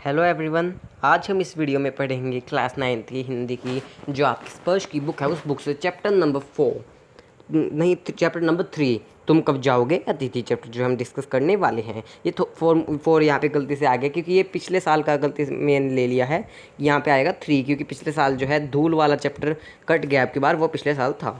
Hello everyone. आज हम इस वीडियो में पढ़ेंगे क्लास 9th की हिंदी की जो आपकी स्पर्श की बुक है उस बुक से चैप्टर नंबर 4 नहीं चैप्टर नंबर 3 तुम कब जाओगे अतिथि चैप्टर जो हम डिस्कस करने वाले हैं। ये फोर यहाँ पे गलती से आ गया क्योंकि ये पिछले साल का गलती से मैंने ले लिया है। यहाँ पे आएगा 3 क्योंकि पिछले साल जो है धूल वाला चैप्टर कट गया आपकी बार, वो पिछले साल था।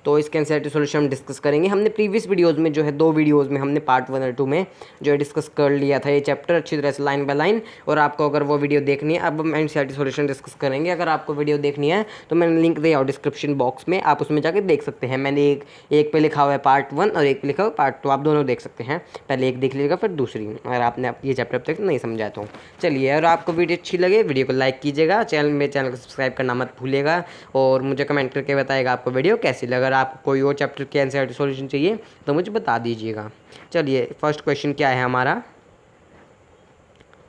तो इसके एनसीईआरटी सॉल्यूशन हम डिस्कस करेंगे। हमने प्रीवियस वीडियोज़ में जो है 2 वीडियोज़ में हमने पार्ट 1 और 2 में जो है डिस्कस कर लिया था ये चैप्टर अच्छी तरह से लाइन बाय लाइन। और आपको अगर वो वीडियो देखनी है, अब हम एनसीईआरटी सॉल्यूशन डिस्कस करेंगे। अगर आपको वीडियो देखनी है तो मैंने लिंक दिया और डिस्क्रिप्शन बॉक्स में, आप उसमें जाकर देख सकते हैं। मैंने एक पे लिखा हुआ है पार्ट 1 और एक पे लिखा हुआ है पार्ट 2, आप दोनों देख सकते हैं। पहले एक देख लीजिएगा फिर दूसरी, अगर आपने ये चैप्टर अब तक नहीं समझा तो। चलिए, अगर आपको वीडियो अच्छी लगे वीडियो को लाइक कीजिएगा, चैनल को सब्सक्राइब करना मत भूलिएगा और मुझे कमेंट करके बताएगा आपको वीडियो कैसी लगा। अगर आपको कोई और चैप्टर के एनसीईआरटी सॉल्यूशन चाहिए तो मुझे बता दीजिएगा। चलिए, फर्स्ट क्वेश्चन क्या है हमारा,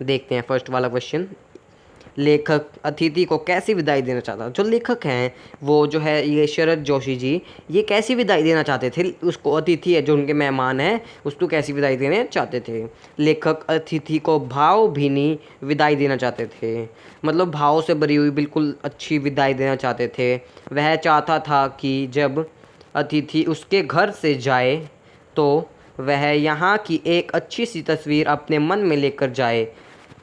देखते हैं। फर्स्ट वाला क्वेश्चन, लेखक अतिथि को कैसी विदाई देना चाहता। जो लेखक हैं वो जो है ये शरद जोशी जी, ये कैसी विदाई देना चाहते थे उसको, अतिथि है जो उनके मेहमान हैं उसको कैसी विदाई देना चाहते थे। लेखक अतिथि को भावभीनी विदाई देना चाहते थे, मतलब भाव से भरी हुई बिल्कुल अच्छी विदाई देना चाहते थे। वह चाहता था कि जब अतिथि उसके घर से जाए तो वह यहाँ की एक अच्छी सी तस्वीर अपने मन में लेकर जाए।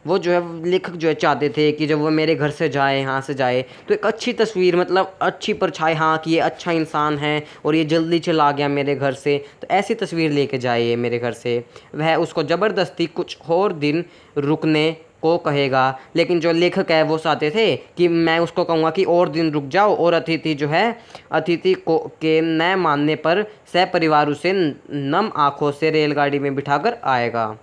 वो जो है लेखक जो है चाहते थे कि जब वो मेरे घर से जाए, यहाँ से जाए, तो एक अच्छी तस्वीर, मतलब अच्छी परछाई, हाँ कि ये अच्छा इंसान है और ये जल्दी चला गया मेरे घर से, तो ऐसी तस्वीर लेके जाए ये मेरे घर से। वह उसको ज़बरदस्ती कुछ और दिन रुकने को कहेगा, लेकिन जो लेखक है वो चाहते थे कि मैं उसको कहूँगा कि और दिन रुक जाओ, और अतिथि जो है अतिथि को के न मानने पर सहपरिवार उसे नम आँखों से रेलगाड़ी में बिठाकर आएगा।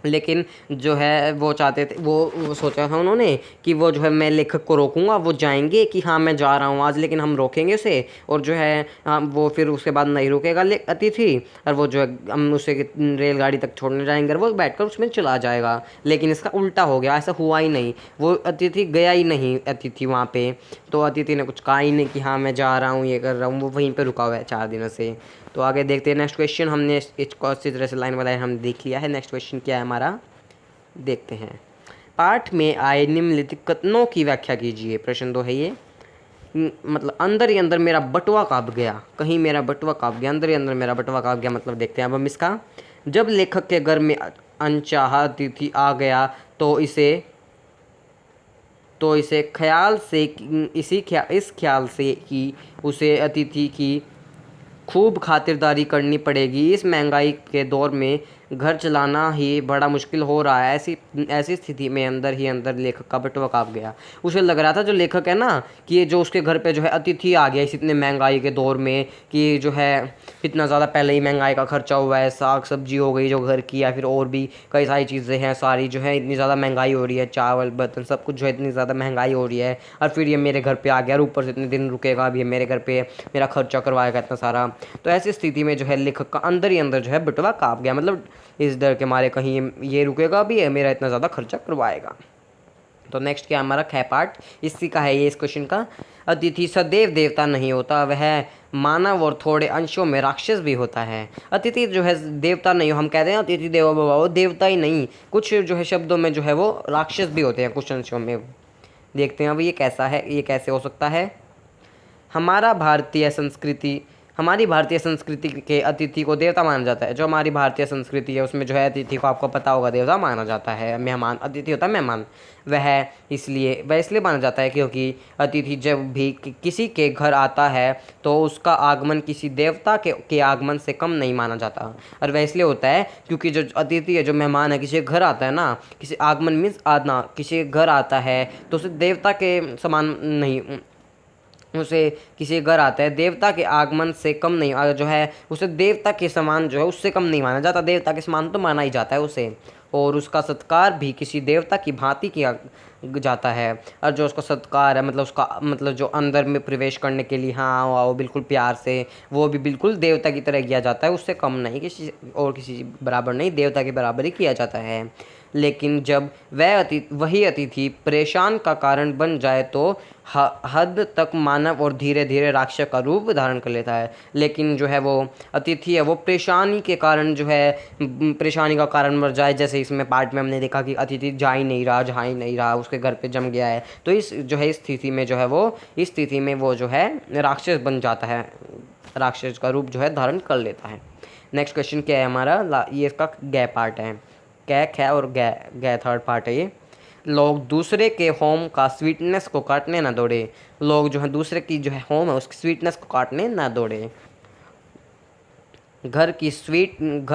लेकिन जो है वो चाहते थे, वो सोचा था उन्होंने कि वो जो है मैं लेखक को रोकूंगा, वो जाएंगे कि हाँ मैं जा रहा हूँ आज, लेकिन हम रोकेंगे उसे, और जो है वो फिर उसके बाद नहीं रुकेगा अतिथि, और वो जो है हम उसे रेलगाड़ी तक छोड़ने जाएंगे और वो बैठकर उसमें चला जाएगा। लेकिन इसका उल्टा हो गया, ऐसा हुआ ही नहीं, वो अतिथि गया ही नहीं अतिथि वहाँ पे। तो अतिथि ने कुछ कहा ही नहीं कि हाँ मैं जा रहा हूँ ये कर रहा हूँ, वो वहीं पर रुका हुआ है 4 दिनों से। तो आगे देखते हैं नेक्स्ट क्वेश्चन। हमने इसको अच्छी तरह से लाइन बाय लाइन हम देख लिया है। नेक्स्ट क्वेश्चन क्या है हमारा, देखते हैं। पाठ में आए निम्नलिखित कथनों की व्याख्या कीजिए। प्रश्न 2 है ये। मतलब अंदर ही अंदर मेरा बटुआ काँप गया, कहीं मेरा बटुआ काँप गया, अंदर ही अंदर मेरा बटुआ काँप गया, मतलब देखते हैं अब हम इसका। जब लेखक के घर में अनचाहा अतिथि आ गया तो इसे ख्याल से इस ख्याल से कि उसे अतिथि की खूब खातिरदारी करनी पड़ेगी। इस महंगाई के दौर में घर चलाना ही बड़ा मुश्किल हो रहा है। ऐसी स्थिति में अंदर ही अंदर लेखक का बटुआ काँप गया। उसे लग रहा था जो लेखक है ना कि ये जो उसके घर पे जो है अतिथि आ गया इस इतने महंगाई के दौर में, कि जो है इतना ज़्यादा पहले ही महंगाई का खर्चा हुआ है, साग सब्जी हो गई जो घर की, या फिर और भी कई सारी चीज़ें हैं, सारी जो है इतनी ज़्यादा महंगाई हो रही है, चावल बर्तन सब कुछ जो है इतनी ज़्यादा महंगाई हो रही है, और फिर ये मेरे घर पे आ गया और ऊपर से इतने दिन रुकेगा भी मेरे घर पे, मेरा खर्चा करवाएगा इतना सारा। तो ऐसी स्थिति में जो है लेखक का अंदर ही अंदर जो है बटुआ काँप गया, मतलब इस डर के मारे कहीं ये रुकेगा भी है, मेरा इतना ज़्यादा खर्चा करवाएगा। तो नेक्स्ट क्या हमारा ख पार्ट इसी का है ये इस क्वेश्चन का। अतिथि सदैव देवता नहीं होता, वह मानव और थोड़े अंशों में राक्षस भी होता है। अतिथि जो है देवता नहीं हो, हम कहते हैं अतिथि देवो भव, वो देवता ही नहीं, कुछ जो है शब्दों में जो है वो राक्षस भी होते हैं कुछ अंशों में। देखते हैं अब ये कैसा है, ये कैसे हो सकता है। हमारी भारतीय संस्कृति के अतिथि को देवता माना जाता है। जो हमारी भारतीय संस्कृति है उसमें जो है अतिथि को, आपको पता होगा, देवता माना जाता है। मेहमान, अतिथि होता है मेहमान, वह इसलिए माना जाता है क्योंकि अतिथि जब भी किसी के घर आता है तो उसका आगमन किसी देवता के आगमन से कम नहीं माना जाता। और वह इसलिए होता है क्योंकि जो अतिथि है, जो मेहमान है, किसी के घर आता है ना, किसी आगमन मीन्स आना, किसी के घर आता है तो उसे देवता के समान नहीं, उसे किसी घर आता है देवता के आगमन से कम नहीं, जो है उसे देवता के समान जो है उससे कम नहीं माना जाता, देवता के समान तो माना ही जाता है उसे। और उसका सत्कार भी किसी देवता की भांति किया जाता है। और जो उसका सत्कार है, मतलब उसका मतलब जो अंदर में प्रवेश करने के लिए हाँ आओ बिल्कुल प्यार से, वो भी बिल्कुल देवता की तरह किया जाता है, उससे कम नहीं, किसी बराबर नहीं, देवता के बराबर ही किया जाता है। लेकिन जब वही अतिथि परेशान का कारण बन जाए तो हद तक मानव और धीरे धीरे राक्षस का रूप धारण कर लेता है। लेकिन जो है वो अतिथि है वो परेशानी के कारण जो है परेशानी का कारण बन जाए। जैसे इसमें पार्ट में हमने देखा कि अतिथि जा ही नहीं रहा, जा ही नहीं रहा, उसके घर पे जम गया है। तो इस जो है इस स्थिति में जो है वो इस स्थिति में वो जो है राक्षस बन जाता है, राक्षस का रूप जो है धारण कर लेता है। नेक्स्ट क्वेश्चन क्या है हमारा, ये इसका गे पार्ट है। कैक है और गे गे थर्ड पार्ट है ये। लोग दूसरे के होम का स्वीटनेस को काटने ना दौड़े। लोग जो है दूसरे की जो है होम है उसकी स्वीटनेस को काटने ना दौड़े। घर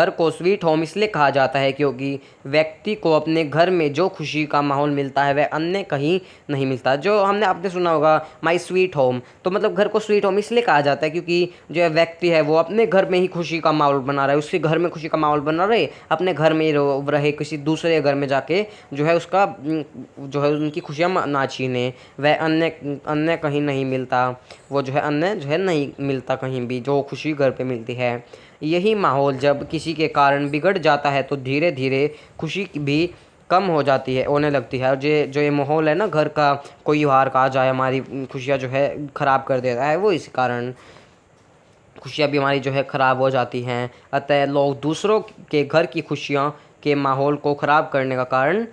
को स्वीट होम इसलिए कहा जाता है क्योंकि व्यक्ति को अपने घर में जो खुशी का माहौल मिलता है वह अन्य कहीं नहीं मिलता। जो हमने आपने सुना होगा माई स्वीट होम, तो मतलब घर को स्वीट होम इसलिए कहा जाता है क्योंकि जो है व्यक्ति है वो अपने घर में ही खुशी का माहौल बना रहा है, उसके घर में खुशी का माहौल बना रहे, अपने घर में ही रहे, किसी दूसरे घर में जाके जो है उसका जो है उनकी खुशियाँ ना छीने। वह अन्य अन्य कहीं नहीं मिलता, वो जो है अन्य जो है नहीं मिलता कहीं भी, जो खुशी घर पे मिलती है। यही माहौल जब किसी के कारण बिगड़ जाता है तो धीरे धीरे खुशी भी कम हो जाती है, होने लगती है। और जो ये माहौल है ना घर का, कोई हार का आ जाए हमारी खुशियाँ जो है ख़राब कर देता है, वो इस कारण खुशियाँ भी हमारी जो है ख़राब हो जाती हैं। अतः लोग दूसरों के घर की खुशियाँ के माहौल को ख़राब करने का कारण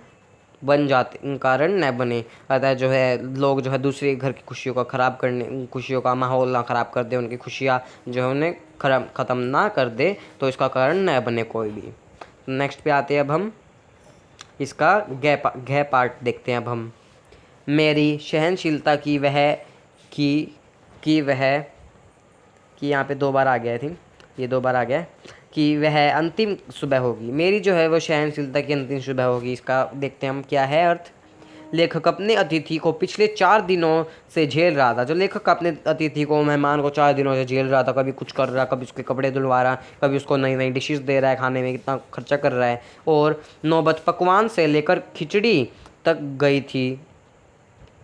न बने। अतः जो है लोग जो है दूसरे घर की खुशियों का ख़राब करने, खुशियों का माहौल ना ख़राब कर दे, उनकी खुशियाँ जो है उन्हें ख़त्म ना कर दे, तो इसका कारण न बने कोई भी। नेक्स्ट पे आते हैं अब हम इसका घ पार्ट देखते हैं अब हम। मेरी सहनशीलता की की वह कि यहाँ पे 2 बार आ गया थी, ये 2 बार आ गया कि वह अंतिम सुबह होगी। मेरी जो है वो सहनशीलता की अंतिम सुबह होगी। इसका देखते हैं हम क्या है अर्थ। लेखक अपने अतिथि को पिछले 4 दिनों से झेल रहा था। जो लेखक अपने अतिथि को, मेहमान को 4 दिनों से झेल रहा था, कभी कुछ कर रहा, कभी उसके कपड़े धुलवा रहा, कभी उसको नई नई डिशेस दे रहा है खाने में, कितना खर्चा कर रहा है। और नौबत पकवान से लेकर खिचड़ी तक गई थी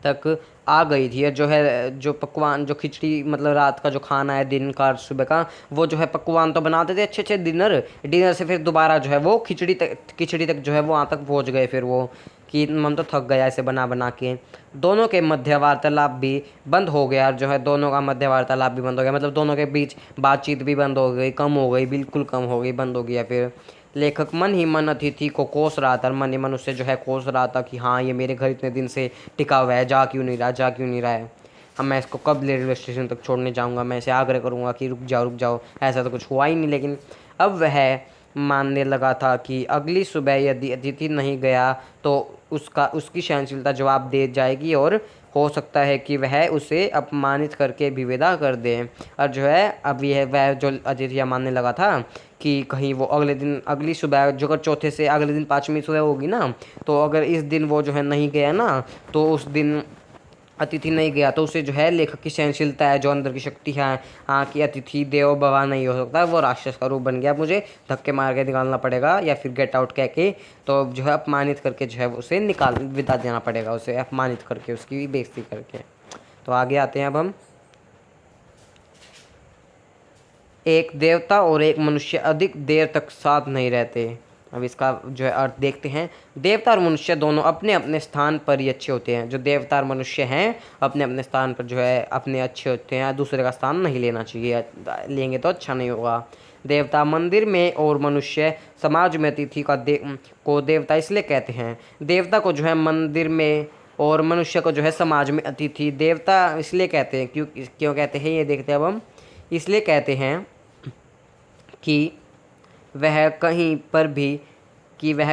तक आ गई थी। जो है जो पकवान, जो खिचड़ी मतलब रात का जो खाना है, दिन का सुबह का, वो जो है पकवान तो बनाते थे अच्छे अच्छे, डिनर से फिर दोबारा जो है वो खिचड़ी तक जो है वो वहाँ तक पहुँच गए। फिर वो कि मन तो थक गया ऐसे बना बना के। दोनों के मध्य वार्तालाप भी बंद हो गया। जो है दोनों का मध्य वार्तालाप भी बंद हो गया, मतलब दोनों के बीच बातचीत भी बंद हो गई, कम हो गई, बिल्कुल कम हो गई, बंद हो गया। फिर लेखक मन ही मन अतिथि को कोस रहा था, मन ही मन उससे जो है कोस रहा था कि हाँ ये मेरे घर इतने दिन से टिका हुआ है, जा क्यों नहीं रहा, जा क्यों नहीं रहा है। अब मैं इसको कब रेलवे स्टेशन तक छोड़ने जाऊँगा, मैं इसे आग्रह करूँगा कि रुक जाओ। ऐसा तो कुछ हुआ ही नहीं। लेकिन अब वह मानने लगा था कि अगली सुबह यदि अतिथि नहीं गया तो उसकी सहनशीलता जवाब दे जाएगी और हो सकता है कि वह उसे अपमानित करके भी विदा कर दे। और जो है अब यह वह जो अतिथि मानने लगा था कि कहीं वो अगले दिन, अगली सुबह जो अगर चौथे से अगले दिन 5वीं सुबह होगी ना, तो अगर इस दिन वो जो है नहीं गया ना, तो उस दिन अतिथि नहीं गया तो उसे जो है लेखक की सहनशीलता है, जो अंदर की शक्ति है, हाँ कि अतिथि देवो भव नहीं हो सकता, वो राक्षस का रूप बन गया। मुझे धक्के मार के निकालना पड़ेगा या फिर गेट आउट कह के, तो जो है अपमानित करके जो है उसे विदा देना पड़ेगा, उसे अपमानित करके, उसकी बेइज्जती करके। तो आगे आते हैं अब हम। एक देवता और एक मनुष्य अधिक देर तक साथ नहीं रहते। अब इसका जो है अर्थ देखते हैं। देवता और मनुष्य दोनों अपने अपने स्थान पर ही अच्छे होते हैं। जो देवता और मनुष्य हैं अपने अपने स्थान पर जो है अपने अच्छे होते हैं, दूसरे का स्थान नहीं लेना चाहिए, लेंगे तो अच्छा नहीं होगा। देवता मंदिर में और मनुष्य समाज में अतिथि को देवता इसलिए कहते हैं। देवता को जो है मंदिर में और मनुष्य को जो है समाज में अतिथि देवता इसलिए कहते हैं। क्यों कहते हैं ये देखते हैं अब हम। इसलिए कहते हैं कि वह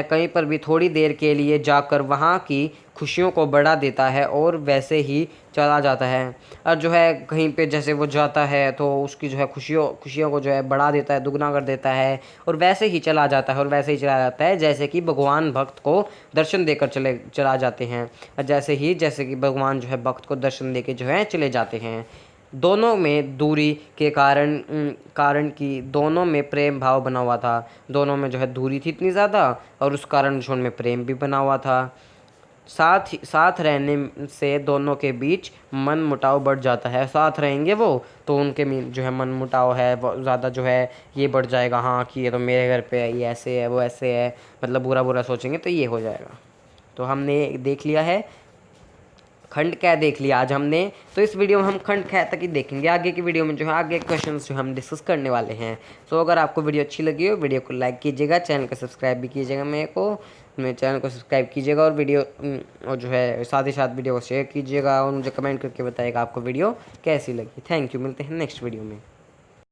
कहीं पर भी थोड़ी देर के लिए जाकर वहाँ की खुशियों को बढ़ा देता है और वैसे ही चला जाता है। और जो है कहीं पे जैसे वो जाता है तो उसकी जो है खुशियों को जो है बढ़ा देता है, दुगना कर देता है, और वैसे ही चला जाता है, और वैसे ही चला जाता है जैसे कि भगवान भक्त को दर्शन देकर चला जाते हैं। जैसे कि भगवान जो है भक्त को दर्शन देके जो है चले जाते हैं। दोनों में दूरी के कारण कि दोनों में प्रेम भाव बना हुआ था। दोनों में जो है दूरी थी इतनी ज़्यादा, और उस कारण जो उनमें प्रेम भी बना हुआ था। साथ रहने से दोनों के बीच मन मुटाव बढ़ जाता है। साथ रहेंगे वो तो उनके में जो है मन मुटाव है वो ज़्यादा जो है ये बढ़ जाएगा, हाँ कि ये तो मेरे घर पे है, ये ऐसे है, वो ऐसे है, मतलब बुरा बुरा सोचेंगे तो ये हो जाएगा। तो हमने देख लिया है खंड कै देख लिया आज हमने, तो इस वीडियो में हम खंड कै तक ही देखेंगे। आगे की वीडियो में जो है आगे क्वेश्चन जो हम डिस्कस करने वाले हैं। तो अगर आपको वीडियो अच्छी लगी हो, वीडियो को लाइक कीजिएगा, चैनल को सब्सक्राइब भी कीजिएगा, मेरे चैनल को सब्सक्राइब कीजिएगा, और वीडियो और जो है साथ ही साथ वीडियो को शेयर कीजिएगा, और मुझे कमेंट करके बताइएगा आपको वीडियो कैसी लगी। थैंक यू, मिलते हैं नेक्स्ट वीडियो में।